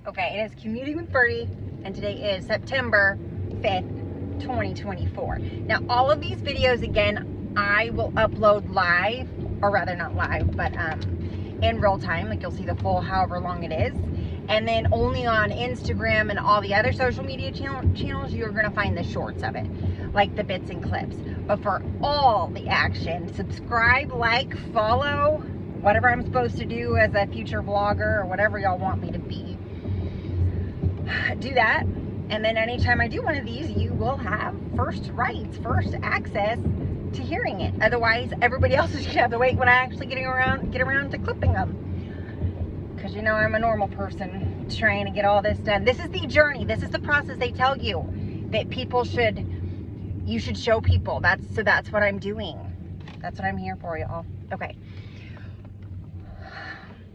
Okay, it is Commuting with Bertie, and today is September 5th, 2024. Now, all of these videos, again, I will upload live, or rather not live, but in real time. Like, you'll see the full however long it is. And then only on Instagram and all the other social media channels, you're going to find the shorts of it, like the bits and clips. But for all the action, subscribe, like, follow, whatever I'm supposed to do as a future vlogger or whatever y'all want me to be. Do that, and then anytime I do one of these, you will have first rights, first access to hearing it. Otherwise, everybody else is gonna have to wait when I actually get around to clipping them. Because you know I'm a normal person trying to get all this done. This is the journey. This is the process. They tell you that you should show people. That's what I'm doing. That's what I'm here for, y'all. Okay.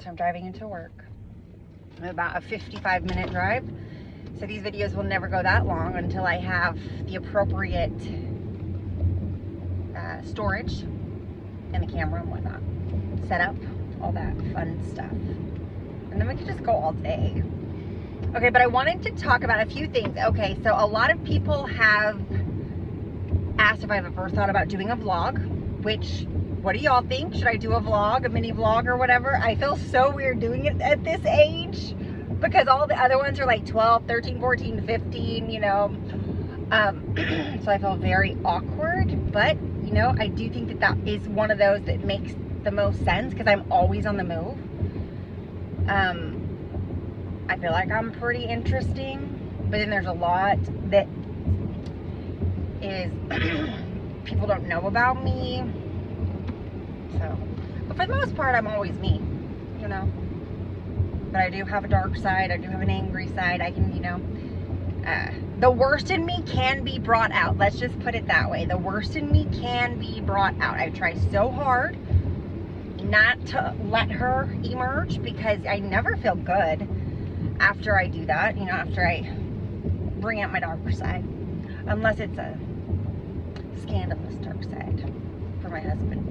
So I'm driving into work. About a 55-minute drive. So these videos will never go that long until I have the appropriate storage and the camera and whatnot set up, all that fun stuff. And then we could just go all day. Okay, but I wanted to talk about a few things. Okay, so a lot of people have asked if I've ever thought about doing a vlog, which, what do y'all think? Should I do a vlog, a mini vlog or whatever? I feel so weird doing it at this age because all the other ones are like 12, 13, 14, 15, you know. So I feel very awkward, but you know, I do think that is one of those that makes the most sense because I'm always on the move. I feel like I'm pretty interesting, but then there's a lot that is people don't know about me. So, but for the most part, I'm always me, you know. But I do have a dark side. I do have an angry side. I can, you know, the worst in me can be brought out. Let's just put it that way. The worst in me can be brought out. I try so hard not to let her emerge because I never feel good after I do that, you know, after I bring out my darker side. Unless it's a scandalous dark side for my husband.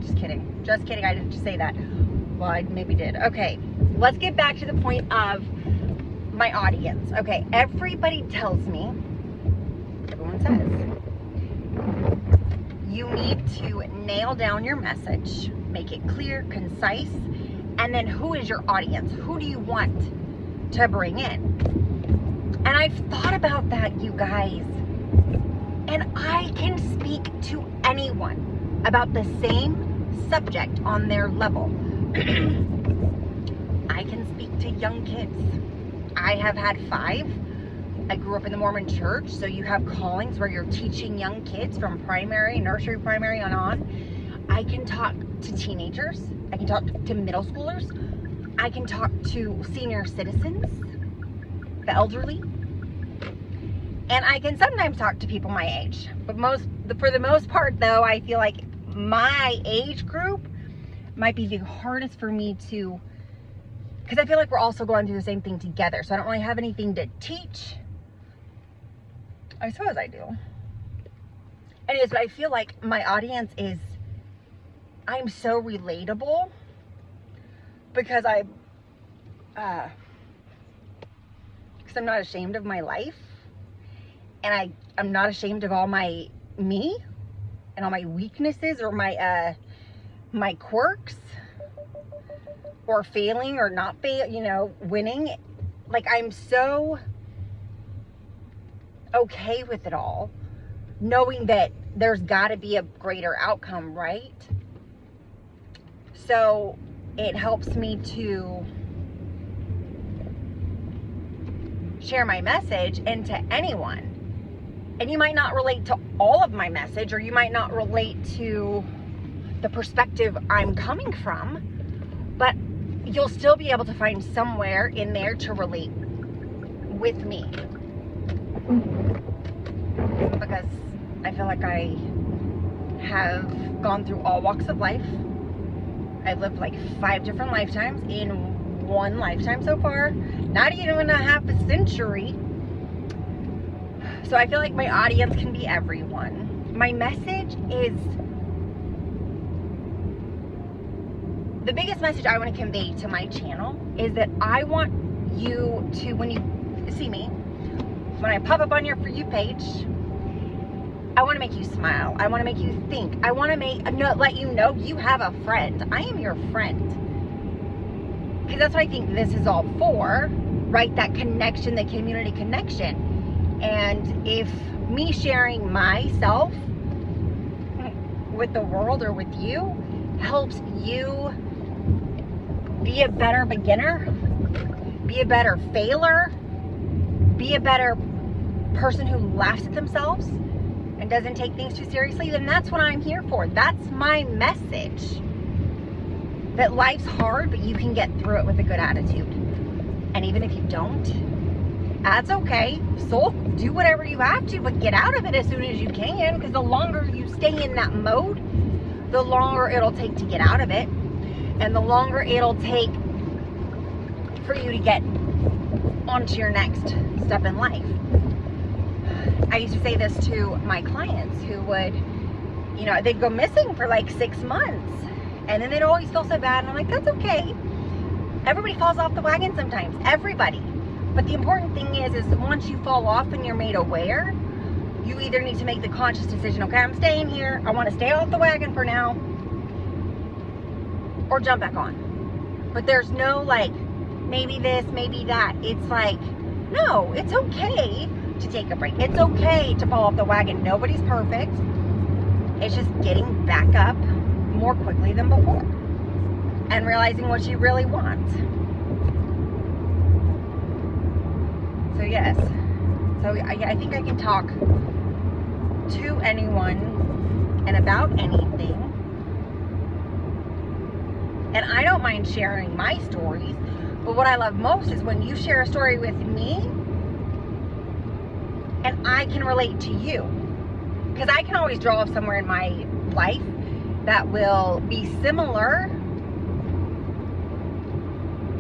Just kidding. Just kidding. I didn't just say that. Well, I maybe did. Okay. Let's get back to the point of my audience. Okay. Everybody tells me, everyone says, you need to nail down your message, make it clear, concise, and then who is your audience? Who do you want to bring in? And I've thought about that, you guys. And I can speak to anyone about the same subject on their level. I can speak to young kids. I have had 5. I grew up in the Mormon church, so you have callings where you're teaching young kids from primary, nursery, primary on. I can talk to teenagers. I can talk to middle schoolers. I can talk to senior citizens, the elderly. And I can sometimes talk to people my age. But for the most part, though, I feel like my age group might be the hardest for me to, because I feel like we're also going through the same thing together. So I don't really have anything to teach. I suppose I do. Anyways, but I feel like my audience is, I'm so relatable because because I'm not ashamed of my life. And I'm not ashamed of all me and all my weaknesses or my quirks or failing or not you know, winning. Like, I'm so okay with it all, knowing that there's got to be a greater outcome, right? So it helps me to share my message into anyone. And you might not relate to all of my message, or you might not relate to the perspective I'm coming from, but you'll still be able to find somewhere in there to relate with me. Because I feel like I have gone through all walks of life. I've lived like 5 different lifetimes in one lifetime so far. Not even a half a century. So I feel like my audience can be everyone. My message is, the biggest message I want to convey to my channel is that I want you to, when you see me, when I pop up on your For You page, I want to make you smile. I want to make you think. I want to let you know you have a friend. I am your friend. Because that's what I think this is all for, right? That connection, the community connection. And if me sharing myself with the world or with you helps you be a better beginner, be a better failer, be a better person who laughs at themselves and doesn't take things too seriously, then that's what I'm here for. That's my message. That life's hard, but you can get through it with a good attitude. And even if you don't, that's okay. So do whatever you have to, but get out of it as soon as you can, because the longer you stay in that mode, the longer it'll take to get out of it. And the longer it'll take for you to get onto your next step in life. I used to say this to my clients who would, they'd go missing for like 6 months. And then they'd always feel so bad. And I'm like, that's okay. Everybody falls off the wagon sometimes. Everybody. But the important thing is once you fall off and you're made aware, you either need to make the conscious decision, okay, I'm staying here. I want to stay off the wagon for now. Or jump back on. But there's no like, maybe this, maybe that. It's like, no, it's okay to take a break. It's okay to fall off the wagon. Nobody's perfect. It's just getting back up more quickly than before and realizing what you really want. So yes, I think I can talk to anyone and about anything, and I don't mind sharing my stories, but what I love most is when you share a story with me and I can relate to you, because I can always draw somewhere in my life that will be similar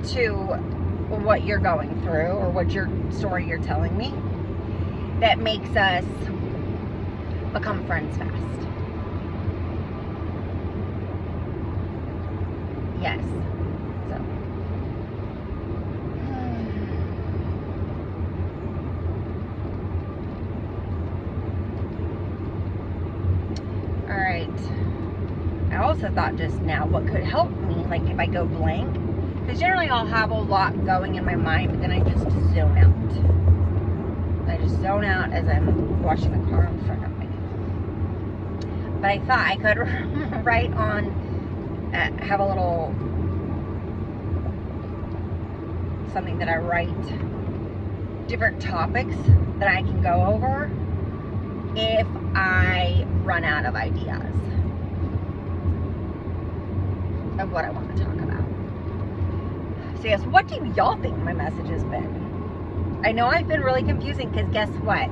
to what you're going through or what your story you're telling me, that makes us become friends fast. Yes. So all right. I also thought just now what could help me, like if I go blank, because generally I'll have a lot going in my mind, but then I just zone out. I just zone out as I'm washing the car in front of me. But I thought I could write on, have a little something that I write different topics that I can go over if I run out of ideas of what I want to talk about. So yes, what do y'all think my message has been? I know I've been really confusing, because guess what?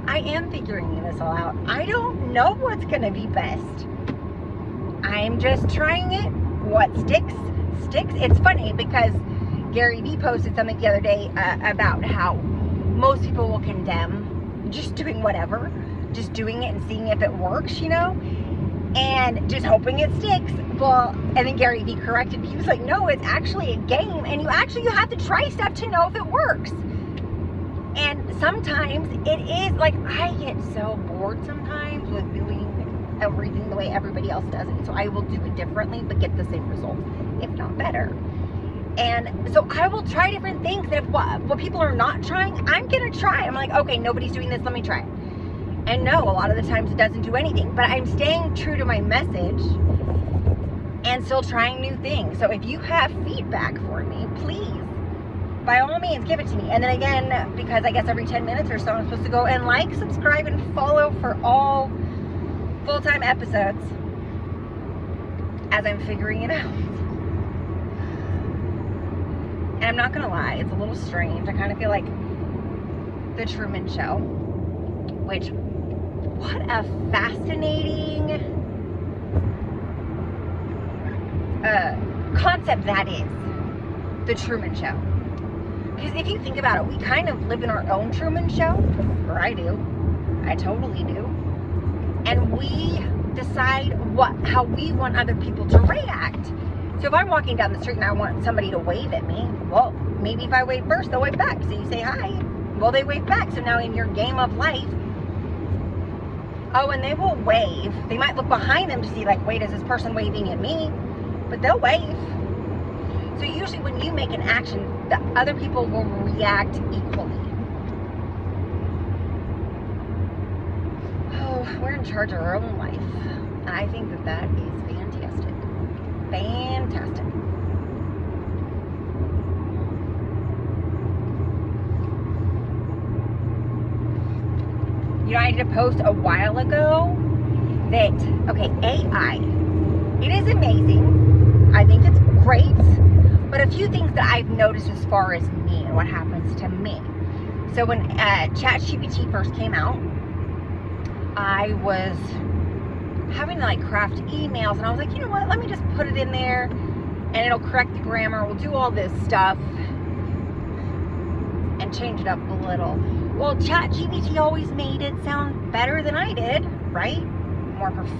I am figuring this all out. I don't know what's going to be best. I'm just trying it. What sticks, sticks. It's funny because Gary Vee posted something the other day about how most people will condemn just doing whatever, just doing it and seeing if it works, and just hoping it sticks. Well, and then Gary Vee corrected me. He was like, no, it's actually a game, and you have to try stuff to know if it works. And sometimes it is, like, I get so bored sometimes with doing everything the way everybody else does it. So I will do it differently, but get the same results, if not better. And so I will try different things. And if what people are not trying, I'm going to try. I'm like, okay, nobody's doing this, let me try it. And no, a lot of the times it doesn't do anything. But I'm staying true to my message and still trying new things. So if you have feedback for me, please, by all means, give it to me. And then again, because I guess every 10 minutes or so, I'm supposed to go and like, subscribe, and follow for all full-time episodes as I'm figuring it out. And I'm not gonna lie, it's a little strange. I kind of feel like the Truman Show, which, what a fascinating concept that is, the Truman Show. Because if you think about it, we kind of live in our own Truman Show, or I do. I totally do. And we decide how we want other people to react. So if I'm walking down the street and I want somebody to wave at me, well, maybe if I wave first, they'll wave back. So you say hi, well, they wave back. So now in your game of life, oh, and they will wave. They might look behind them to see, like, wait, is this person waving at me? But they'll wave. So usually when you make an action, the other people will react equally. Oh, we're in charge of our own life. And I think that that is fantastic. Fantastic. You know, I did a post a while ago that, okay, AI, it is amazing. I think it's great. But a few things that I've noticed as far as me and what happens to me. So when ChatGPT first came out, I was having to like craft emails, and I was like, you know what, let me just put it in there and it'll correct the grammar, we'll do all this stuff and change it up a little. Well, ChatGPT always made it sound better than I did, right? More professional.